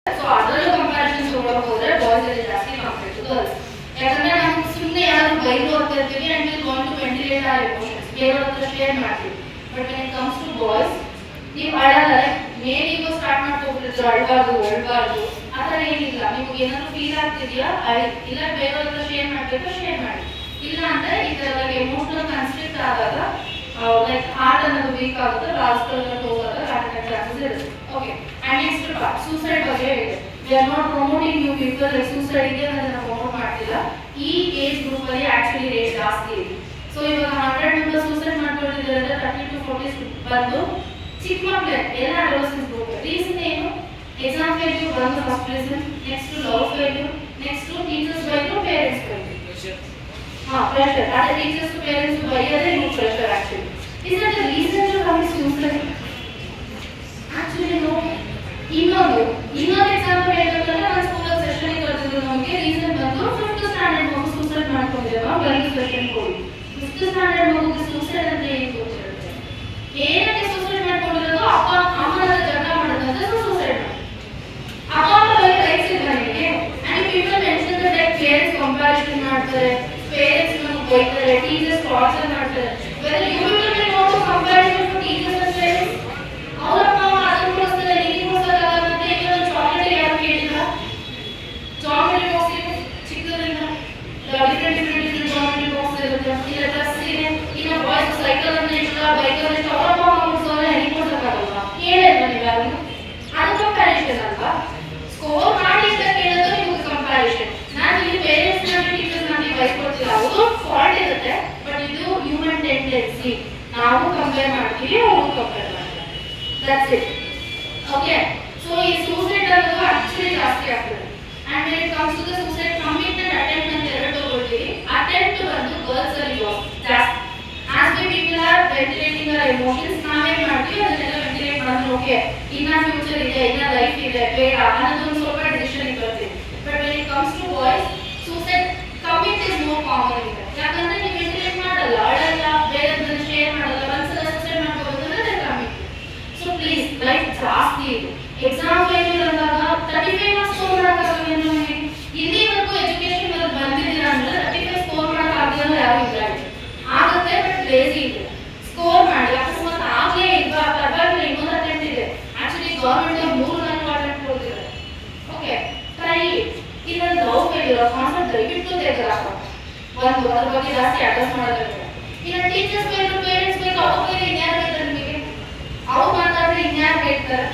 So ಅದರಲ್ಲೂ comparison ತಗೊಳ್ಳೋಕೆ ಹೋದ್ರೆ ಬಾಯ್ಸ್ ಅಲ್ಲಿ ಜಾಸ್ತಿ ಕಂಪೇರ್ ಟು ಗರ್ಲ್ಸ್. ಯಾಕಂದ್ರೆ ನಾವು ಸುಮ್ಮನೆ ಯಾರು ಬೈದು ಅಂತ ಇರ್ತೀವಿ and we want to ventilate our emotions, ಬೇರೆಯವ್ರ ಹತ್ರ ಶೇರ್ ಮಾಡ್ತೀವಿ. But when it comes to boys, ನೀವು ಅಳಲ್ಲ, ಮೇನ್ ಈಗ ಸ್ಟಾರ್ಟ್ ಮಾಡ್ಕೊಬಿಟ್ಟಿದ್ರು ಅಳ್ಬಾರ್ದು ಆ ಥರ ಏನಿಲ್ಲ. ನಿಮ್ಗೆ ಏನಾದ್ರು ಫೀಲ್ ಆಗ್ತಿದೆಯಾ ಅಳಿ, ಇಲ್ಲ ಬೇರೆಯವ್ರ ಹತ್ರ ಶೇರ್ ಮಾಡ್ಬೇಕು ಶೇರ್ ಮಾಡಿ. ಇಲ್ಲ ಅಂದ್ರೆ ಈ ಥರ ಎಮೋಷನಲ್ ಕನ್ಸ್ಟ್ರಿಕ್ಟ್ ಆದಾಗ ಲೈಕ್ ಹಾರ್ಟ್ ಅನ್ನೋದು ವೀಕ್ ಆಗುತ್ತೆ, ಲಾಸ್ಟ್ ಹೋದಾಗ ಹಾರ್ಟ್ ಅಟ್ಯಾಕ್ ಚಾನ್ಸಸ್ ಇರುತ್ತೆ. Okay, and next part suicide ಬಗ್ಗೆ ಹೇಳಿದೆ. We are not promoting new people, like suicide ಇದೆ ಅದನ್ನ ಪ್ರಮೋಟ್ ಮಾಡ್ತಿಲ್ಲ. ಈ ಏಜ್ ಗ್ರೂಪ್ ಅಲ್ಲಿ ಆಕ್ಚುಲಿ ರೇಟ್ ಜಾಸ್ತಿ ಇದೆ. ಸೊ ಇವಾಗ 100 ಮೆಂಬರ್ಸ್ ಸೂಸೈಡ್ ಮಾಡ್ಕೊಂಡಿದ್ದಾರೆ, 30 to 40 ಬಂದು ಚಿಕ್ಕ ಮಕ್ಕಳೇ ಎಲ್ಲ ಅಡೋಲೆಸೆನ್ಸ್ ಗ್ರೂಪ್. ರೀಸನ್ ಏನು? ಎಕ್ಸಾಮ್ ಫೇಲ್ಯೂರ್ ಬಂದು first reason, next love failure, next teachers ಬೈದ್ರು, ಪೇರೆಂಟ್ಸ್ ಬೈದ್ರು. Pressure. Other teachers to parents to buy other new pressure actually. Is that the reason to commit suicide? Actually no. ಇನ್ನೊಂದು example ಹೇಳ್ಬೇಕಂದ್ರೆ ನಾನು ಸ್ಕೂಲಲ್ಲಿ session ಕರೆದಿದ್ರು, ನಮಗೆ reason ಬಂದು 5th standard ಮಗು suicide ಮಾಡ್ಕೊಂಡಿದ್ದೇವೆ, girl session ಹೋಗಿ 5th ಸ್ಟ್ಯಾಂಡರ್ಡ್ ಮಗುಗೆ ಸೂಸೈಡ್ ಅಂತ ಏನು ಗೊತ್ತಿರುತ್ತೆ? ಏನಕ್ಕೆ ಸೂಸೈಡ್ ಮಾಡ್ಕೊಂಡಿರೋದು? ಅಮ್ಮನ ಜಗಳ ಮಾಡೋದಂದ್ರೆ ಸೂಸೈಡ್ ಮಾಡಿ. ಅಪ್ಪ ಬಗ್ಗೆ ರೈಟ್ಸ್ ಇಲ್ಲ ನಿಮಗೆ. And people mention that like parents comparison ಮಾಡ್ತಾರೆ, ಪೇರೆಂಟ್ಸ್ ನಮಗೆ ಬೈತಾರೆ, ಟೀಚರ್ಸ್ ಟಾರ್ಚರ್ ಮಾಡ್ತಾರೆ. Whether you will be not to comparison to teachers and parents. ಅವರಪ್ಪ ಅದನ್ನ ಕೊಡಿಸ್ತಾರೆ, ನೀನು ಕೊಡಿಸೋಕ್ಕಾಗಲ್ಲ ಅಂತ ಈಗ ಒಂದು ಚಾಕ್ಲೇಟ್ ಯಾರು ಕೇಳಿಲ್ಲ? ಚಾಕ್ಲೇಟ್ ಬಾಕ್ಸ್ ಇದೆ ಚಿಕ್ಕದ್ರಿಂದ, ಡಿಫ್ರೆಂಟ್ ಚಾಕ್ಲೇಟ್ ಬಾಕ್ಸ್ ಇರುತ್ತೆ. ಇಲ್ಲ ಡ್ರೆಸ್ ಇದೆ, ಇನ್ನು ಬಾಯ್ಸ್ ಸೈಕಲ್ ಅನ್ನ ಇಷ್ಟ, ಬೈಕಲ್ಲಿ ಇಷ್ಟ, ಅವರಪ್ಪ ಕೊಡಿಸೋದ್ರೆ ನೀನು ಕೊಡಿಸೋಕ್ಕಾಗಲ್ಲ. ಕೇಳಿಲ್ವಾ ನೀವು ಯಾರು? ಅದು ಕಂಪ್ಯಾರಿಸನ್ ಅಲ್ವಾ? ಸ್ಕೋರ್ ಮಾಡಿ ಅಂತ ಕೇಳೋದು ನಿಮಗೆ ಕಂಪ್ಯಾರಿಸನ್. ನಾನು ಇಲ್ಲಿ ಪೇರೆಂಟ್ಸ್ ನ ಟೀಚರ್ಸ್ ನ ಬೈಕ್ ಕೊಡ್ತಿಲ್ಲ, ಅವರು ಫಾಲ್ಟ್ ಇರುತ್ತೆ, ಬಟ್ ಇದು ಹ್ಯೂಮನ್ ಟೆಂಡೆನ್ಸಿ. ನಾವು ಕಂಪೇರ್ ಮಾಡ್ತೀವಿ, ಅವರು ಕಂಪೇರ್ ಮಾಡ್ತಾರೆ. That's it. ಓಕೆ, ಸೊ ಈ ಸೂಸೈಡ್ ಅನ್ನೋದು ಆಕ್ಚುಲಿ ಜಾಸ್ತಿ ಆಗ್ತದೆ. And when it comes to the suicide committed attempt ಅಂತ ಎರಡು ತಗೊಳ್ತೀವಿ. ಅಟೆಂಪ್ಟ್ ಬಂದು ಗರ್ಲ್ಸ್ ಅಲ್ಲಿ ಜಾಸ್ತಿ. As we people are ventilating our emotions, ನಾವೇನ್ ಮಾಡ್ತೀವಿ ಅದನ್ನೆಲ್ಲ ವೆಂಟಿಲೇಟ್ ಮಾಡಿದ್ರೆ ಓಕೆ ಇನ್ನ ಫ್ಯೂಚರ್ ಇದೆ, ಇನ್ನ ಲೈಫ್ ಇದೆ, ಬೇಡ ಅನ್ನೋದೊಂದು ಸ್ವಲ್ಪ ಡಿಸಿಷನ್ ಬರ್ತೀವಿ. But when it comes to boys, suicide commit is more common ಇದೆ. ಯಾಕಂದ್ರೆ ನೀವು ವೆಂಟಿಲೇಟ್ ಮಾಡಲ್ಲ, ಅಳಲ್ಲ, ಬೇರೆದನ್ನ ಶೇರ್ ಮಾಡಲ್ಲ, ಒಂದ್ಸಲ ಸೂಸೈಡ್ ಮಾಡ್ಕೋಬೇಕಂದ್ರೆ ಕಮಿಟ್. ಸೊ ಪ್ಲೀಸ್ ಲೈಫ್ ಜಾಸ್ತಿ ಇದೆ. ಎಕ್ಸಾಮ್ ಫೇಲ್ಯೂರ್ ಅಂದಾಗ 35 ಮಾರ್ಕ್ಸ್ ಸ್ಕೋರ್ ಮಾಡೋಕ್ಕಾಗಲ್ಲ. ನಮಗೆ ಇಲ್ಲಿವರೆಗೂ ಎಜುಕೇಶನ್ ಅಲ್ಲಿ ಬಂದಿದ್ದೀರಾ ಅಂದ್ರೆ 35 ಸ್ಕೋರ್ ಮಾಡೋಕ್ಕಾಗಲ್ಲ ಯಾರು ಇಲ್ಲ. ಆಗುತ್ತೆ, ಬಟ್ ಲೇಜಿ ಇದೆ. ಸ್ಕೋರ್ ಮಾಡಿ, ಅಕಸ್ಮಾತ್ ಆಗ್ಲೇ ಇಲ್ವಾ ಪರವಾಗಿಲ್ಲ, ಇನ್ನೊಂದು ಅಟೆಂಪ್ಟ್ ಇದೆ. ಆಕ್ಚುಲಿ ಗವರ್ಮೆಂಟ್ 3-4 ಅಟೆಂಪ್ಟ್ ಕೊಡ್ತಿದ್ದಾರೆ. Okay, try. ಇನ್ನೊಂದು ಲವ್ ಫೇಲ್ಯೂರ್ ಕಾನ್ಸೆಪ್ಟ್ ದಯವಿಟ್ಟು ತೆಗೆದಾಕ ಒಂದು ಅದ್ರ ಬಗ್ಗೆ ಜಾಸ್ತಿ ಅಡ್ರೆಸ್ ಮಾಡೋದಿಲ್ಲ. ಇನ್ನು ಟೀಚರ್ಸ್ ಬೇಕು, ಪೇರೆಂಟ್ಸ್ ಬೇಕು, ಅವ್ರ ಮೇಲೆ ಇನ್ಯಾರು ಹೇಳ್ತಾರೆ ನಿಮಗೆ? ಅವ್ರು ಮಾತಾಡಿದ್ರೆ ಇನ್ಯಾರು ಹೇಳ್ತಾರೆ?